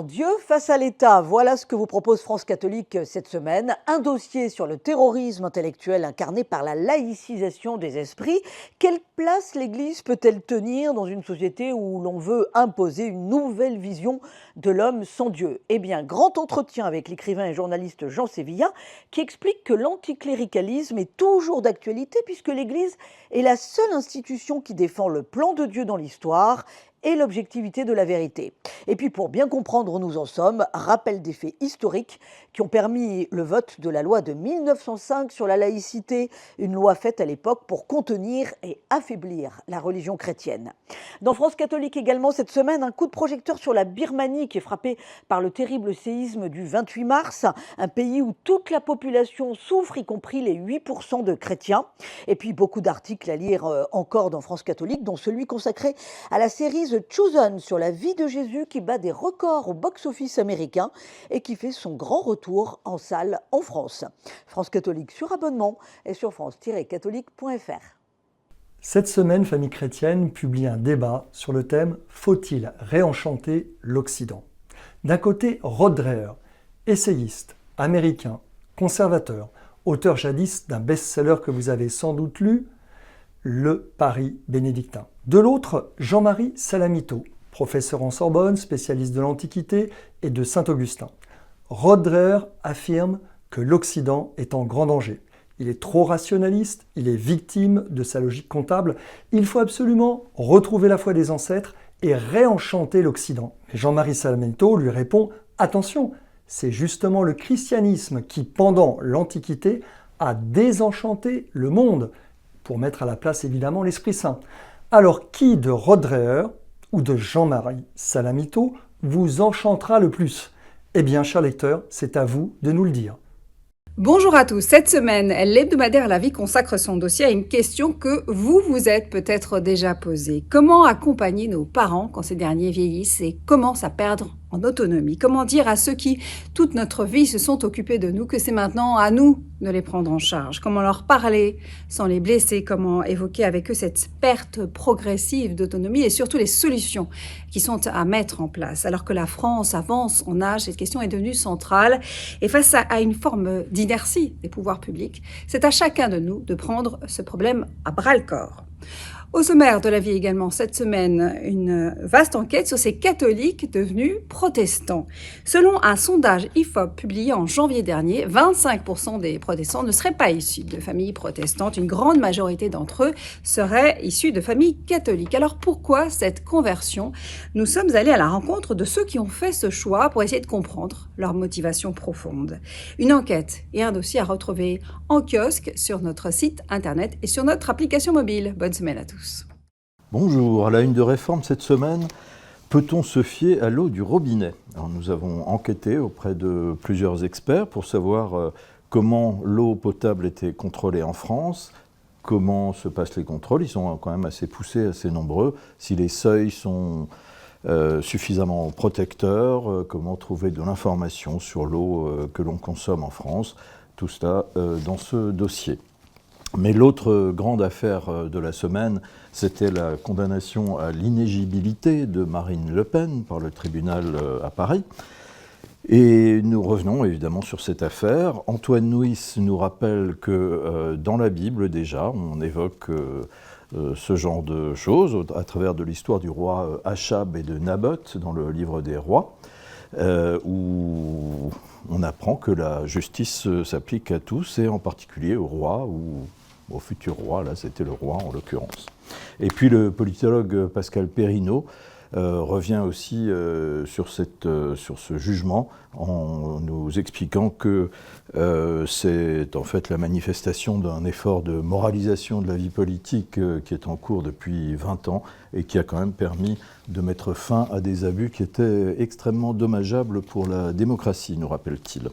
Dieu face à l'État, voilà ce que vous propose France catholique cette semaine. Un dossier sur le terrorisme intellectuel incarné par la laïcisation des esprits. Quelle place l'Église peut-elle tenir dans une société où l'on veut imposer une nouvelle vision de l'homme sans Dieu? Eh bien, grand entretien avec l'écrivain et journaliste Jean Sévillat qui explique que l'anticléricalisme est toujours d'actualité puisque l'Église est la seule institution qui défend le plan de Dieu dans l'histoire et l'objectivité de la vérité. Et puis pour bien comprendre où nous en sommes, rappel des faits historiques qui ont permis le vote de la loi de 1905 sur la laïcité, une loi faite à l'époque pour contenir et affaiblir la religion chrétienne. Dans France catholique également cette semaine, un coup de projecteur sur la Birmanie qui est frappée par le terrible séisme du 28 mars, un pays où toute la population souffre, y compris les 8% de chrétiens. Et puis beaucoup d'articles à lire encore dans France catholique, dont celui consacré à la série The Chosen sur la vie de Jésus qui bat des records au box-office américain et qui fait son grand retour en salle en France. France catholique sur abonnement et sur france-catholique.fr. Cette semaine, Famille chrétienne publie un débat sur le thème « Faut-il réenchanter l'Occident ?» D'un côté, Rod Dreher, essayiste, américain, conservateur, auteur jadis d'un best-seller que vous avez sans doute lu, Le Paris bénédictin. De l'autre, Jean-Marie Salamito, professeur en Sorbonne, spécialiste de l'Antiquité et de Saint-Augustin. Rod Dreher affirme que l'Occident est en grand danger. Il est trop rationaliste, il est victime de sa logique comptable. Il faut absolument retrouver la foi des ancêtres et réenchanter l'Occident. Mais Jean-Marie Salamito lui répond « Attention, c'est justement le christianisme qui, pendant l'Antiquité, a désenchanté le monde, pour mettre à la place évidemment l'Esprit Saint. » Alors qui de Rod Dreher ou de Jean-Marie Salamito vous enchantera le plus? Eh bien, chers lecteurs, c'est à vous de nous le dire. Bonjour à tous. Cette semaine, l'hebdomadaire La Vie consacre son dossier à une question que vous vous êtes peut-être déjà posée. Comment accompagner nos parents quand ces derniers vieillissent et commencent à perdre en autonomie? Comment dire à ceux qui, toute notre vie, se sont occupés de nous que c'est maintenant à nous de les prendre en charge? Comment leur parler sans les blesser? Comment évoquer avec eux cette perte progressive d'autonomie et surtout les solutions qui sont à mettre en place? Alors que la France avance en âge, cette question est devenue centrale et face à une forme d'inertie des pouvoirs publics, c'est à chacun de nous de prendre ce problème à bras-le-corps. Au sommaire de La Vie également, cette semaine, une vaste enquête sur ces catholiques devenus protestants. Selon un sondage IFOP publié en janvier dernier, 25% des protestants ne seraient pas issus de familles protestantes. Une grande majorité d'entre eux seraient issus de familles catholiques. Alors pourquoi cette conversion? Nous sommes allés à la rencontre de ceux qui ont fait ce choix pour essayer de comprendre leur motivation profonde. Une enquête et un dossier à retrouver en kiosque sur notre site internet et sur notre application mobile. Bonne semaine à tous. Bonjour, à la une de Réforme cette semaine, peut-on se fier à l'eau du robinet? Alors, nous avons enquêté auprès de plusieurs experts pour savoir comment l'eau potable était contrôlée en France, comment se passent les contrôles, ils sont quand même assez poussés, assez nombreux, si les seuils sont suffisamment protecteurs, comment trouver de l'information sur l'eau que l'on consomme en France, tout cela dans ce dossier. Mais l'autre grande affaire de la semaine, c'était la condamnation à l'inéligibilité de Marine Le Pen par le tribunal à Paris. Et nous revenons évidemment sur cette affaire. Antoine Nuis nous rappelle que dans la Bible déjà, on évoque ce genre de choses à travers de l'histoire du roi Achab et de Naboth dans le livre des rois, où on apprend que la justice s'applique à tous et en particulier au roi ou au futur roi, là c'était le roi en l'occurrence. Et puis le politologue Pascal Perrineau revient aussi sur ce jugement en nous expliquant que c'est en fait la manifestation d'un effort de moralisation de la vie politique qui est en cours depuis 20 ans et qui a quand même permis de mettre fin à des abus qui étaient extrêmement dommageables pour la démocratie, nous rappelle-t-il.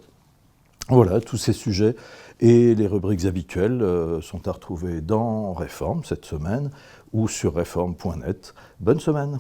Voilà, tous ces sujets et les rubriques habituelles sont à retrouver dans Réforme cette semaine ou sur réforme.net. Bonne semaine.